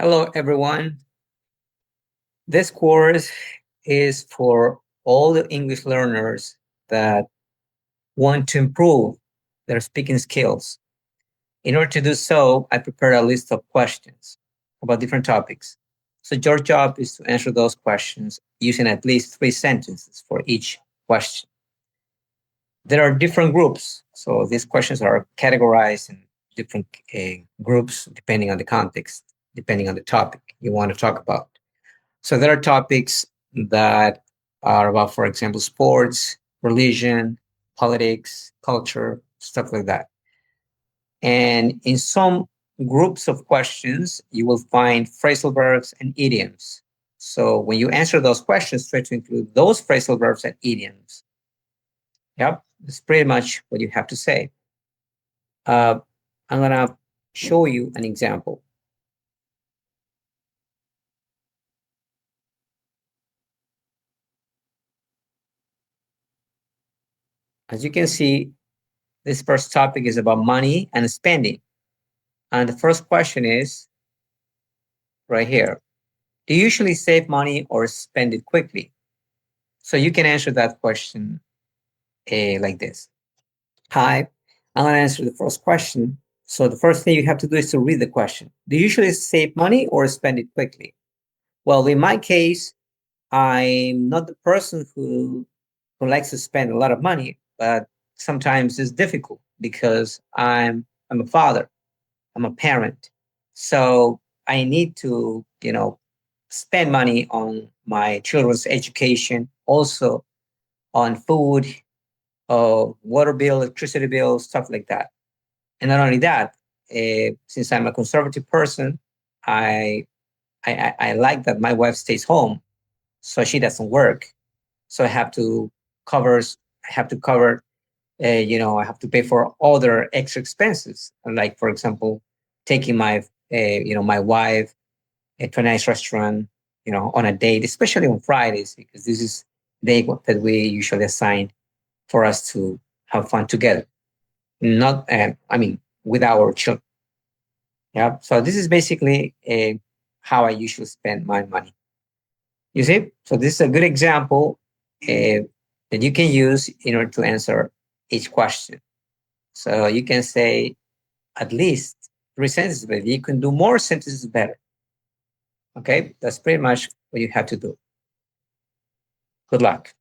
Hello, everyone. This course is for all the English learners that want to improve their speaking skills. In order to do so, I prepared a list of questions about different topics. So, your job is to answer those questions using at least 3 sentences for each question. There are different groups. So, these questions are categorized in different groups depending on the context, depending on the topic you want to talk about. So there are topics that are about, for example, sports, religion, politics, culture, stuff like that. And in some groups of questions, you will find phrasal verbs and idioms. So when you answer those questions, try to include those phrasal verbs and idioms. Yep, that's pretty much what you have to say. Uh, I'm going to show you an example. As you can see, this first topic is about money and spending. And the first question is right here. Do you usually save money or spend it quickly? So you can answer that question like this. Hi, I'm going to answer the first question. So the first thing you have to do is to read the question. Do you usually save money or spend it quickly? Well, in my case, I'm not the person who likes to spend a lot of money, but sometimes it's difficult because I'm a father. I'm a parent. So I need to, spend money on my children's education, also on food, water bill, electricity bill, stuff like that. And not only that, since I'm a conservative person, I, I like that my wife stays home, so she doesn't work. So I have to cover. I have to cover. I have to pay for other extra expenses, like for example, taking my wife to a nice restaurant, on a date, especially on Fridays, because this is the day that we usually assign for us to have fun together. Not, with our children. Yeah. So this is basically how I usually spend my money. You see? So this is a good example that you can use in order to answer each question. So you can say at least 3 sentences, but you can do more sentences better. Okay, that's pretty much what you have to do. Good luck.